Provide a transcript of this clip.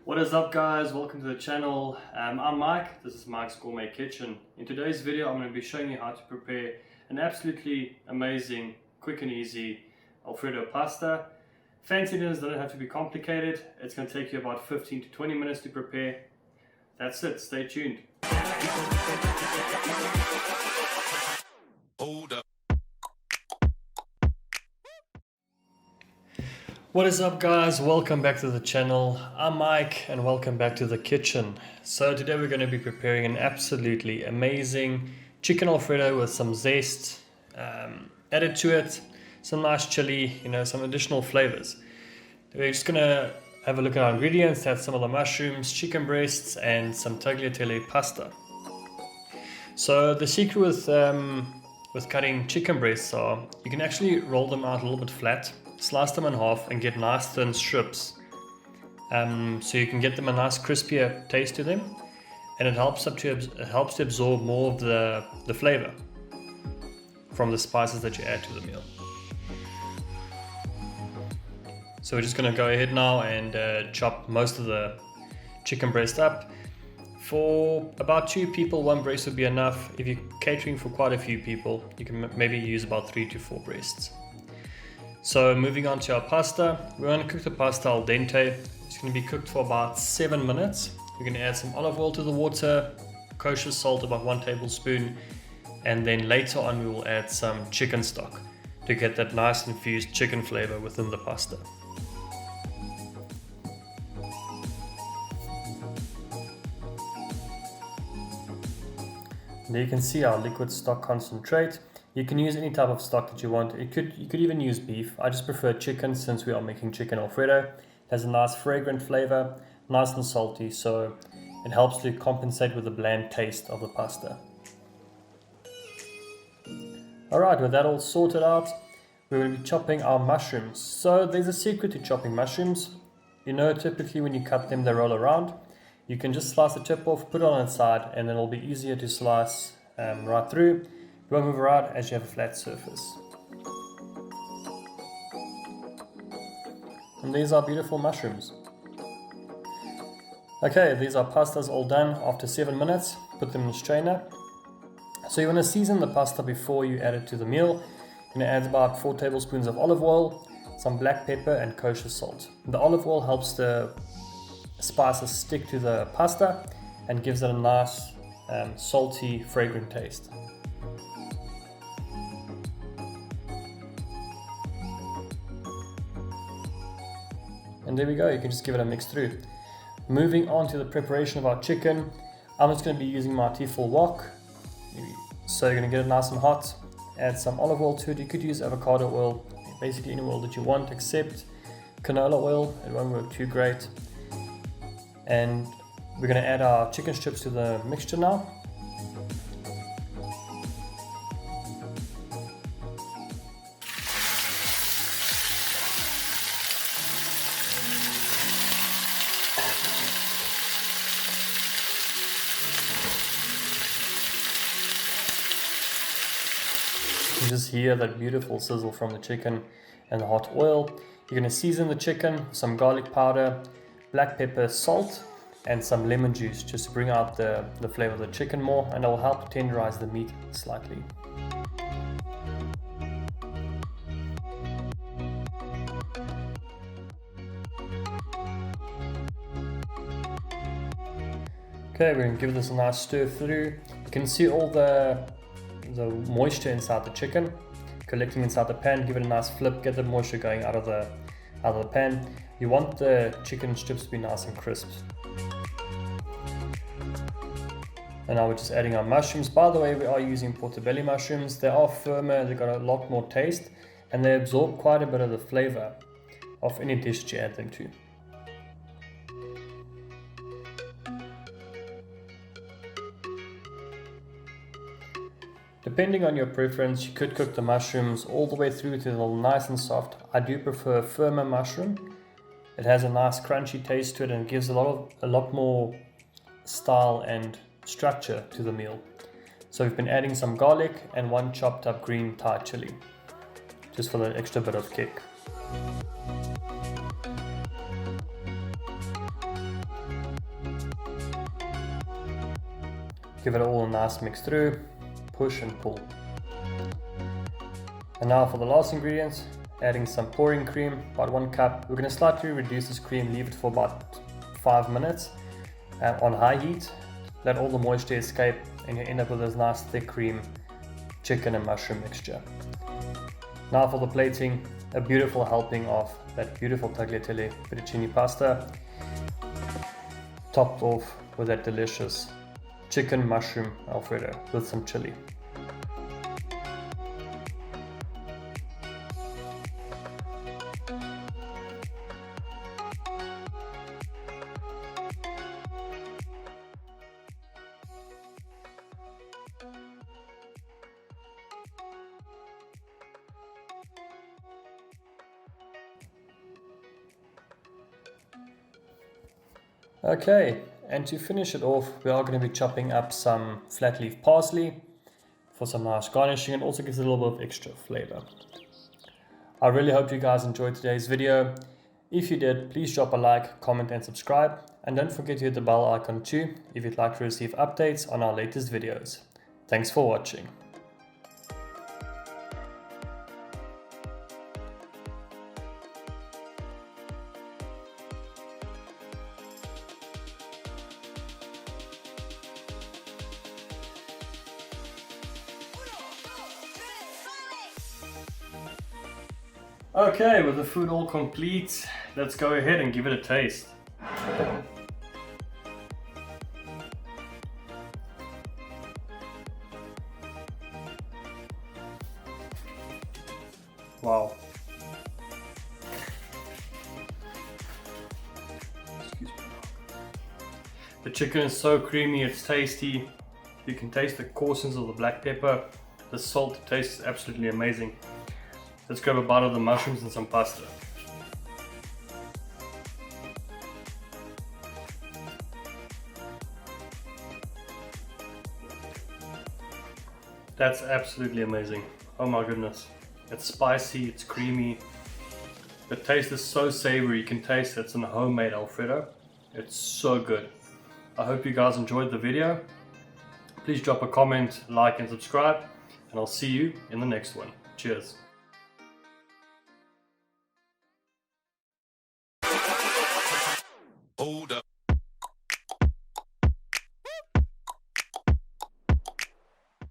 What is up, guys? Welcome to the channel. I'm Mike. This is Mike's Gourmet Kitchen. In today's video I'm going to be showing you how to prepare an absolutely amazing, quick and easy Alfredo pasta. Fancy dinners don't have to be complicated. It's going to take you about 15 to 20 minutes to prepare. That's it. Stay tuned. Hold up. What is up, guys? Welcome back to the channel. I'm Mike and welcome back to the kitchen. So today we're going to be preparing an absolutely amazing chicken Alfredo with some zest added to it, some nice chili, some additional flavors. We're just going to have a look at our ingredients. That's some of the mushrooms, chicken breasts and some tagliatelle pasta. So the secret with cutting chicken breasts are you can actually roll them out a little bit flat, slice them in half and get nice thin strips, so you can get them a nice crispier taste to them, and it helps to absorb more of the flavor from the spices that you add to the meal. So we're just going to go ahead now and chop most of the chicken breast up. For about 2 people, 1 breast would be enough. If you're catering for quite a few people, you can maybe use about 3 to 4 breasts. So moving on to our pasta, we're going to cook the pasta al dente. It's going to be cooked for about 7 minutes. We're going to add some olive oil to the water, kosher salt about 1 tablespoon, and then later on we will add some chicken stock to get that nice infused chicken flavor within the pasta. There you can see our liquid stock concentrate. You can use any type of stock that you want. You could even use beef. I just prefer chicken since we are making chicken Alfredo. It has a nice fragrant flavor, nice and salty, so it helps to compensate with the bland taste of the pasta. Alright, with that all sorted out, we're going to be chopping our mushrooms. So there's a secret to chopping mushrooms. Typically when you cut them, they roll around. You can just slice the tip off, put it on its side, and then it'll be easier to slice right through. You won't move around as you have a flat surface. And these are beautiful mushrooms. Okay, these are pastas all done after 7 minutes. Put them in a strainer. So you want to season the pasta before you add it to the meal. You're going to add about 4 tablespoons of olive oil, some black pepper and kosher salt. The olive oil helps the spices stick to the pasta and gives it a nice salty, fragrant taste. And there we go, you can just give it a mix through. Moving on to the preparation of our chicken, I'm just going to be using my Tefal wok. So you're going to get it nice and hot, add some olive oil to it. You could use avocado oil, basically any oil that you want except canola oil, it won't work too great. And we're going to add our chicken strips to the mixture now. You just hear that beautiful sizzle from the chicken and the hot oil. You're going to season the chicken with some garlic powder, black pepper, salt, and some lemon juice just to bring out the flavor of the chicken more, and it will help tenderize the meat slightly. Okay, we're going to give this a nice stir through. You can see all the moisture inside the chicken collecting inside the pan. Give it a nice flip, get the moisture going out of the pan. You want the chicken strips to be nice and crisp. And now we're just adding our mushrooms. By the way, we are using Portabelli mushrooms. They are firmer, they've got a lot more taste, and they absorb quite a bit of the flavor of any dish that you add them to. Depending on your preference, you could cook the mushrooms all the way through to they're nice and soft. I do prefer a firmer mushroom. It has a nice crunchy taste to it and gives a lot more style and structure to the meal. So we've been adding some garlic and 1 chopped up green Thai chili, just for the extra bit of kick. Give it all a nice mix through, push and pull. And now for the last ingredients, adding some pouring cream, about 1 cup. We're going to slightly reduce this cream, leave it for about 5 minutes on high heat. Let all the moisture escape and you end up with this nice thick cream chicken and mushroom mixture. Now for the plating, a beautiful helping of that beautiful tagliatelle fettuccine pasta, topped off with that delicious chicken mushroom alfredo with some chili. Okay, and to finish it off, we are going to be chopping up some flat leaf parsley for some nice garnishing, and also gives it a little bit of extra flavor. I really hope you guys enjoyed today's video. If you did, please drop a like, comment and subscribe, and don't forget to hit the bell icon too if you'd like to receive updates on our latest videos. Thanks for watching. Okay, with the food all complete, let's go ahead and give it a taste. Wow. Excuse me. The chicken is so creamy, it's tasty. You can taste the coarseness of the black pepper. The salt tastes absolutely amazing. Let's grab a bite of the mushrooms and some pasta. That's absolutely amazing. Oh my goodness. It's spicy, it's creamy. The taste is so savory, you can taste it's a homemade Alfredo. It's so good. I hope you guys enjoyed the video. Please drop a comment, like and subscribe, and I'll see you in the next one. Cheers.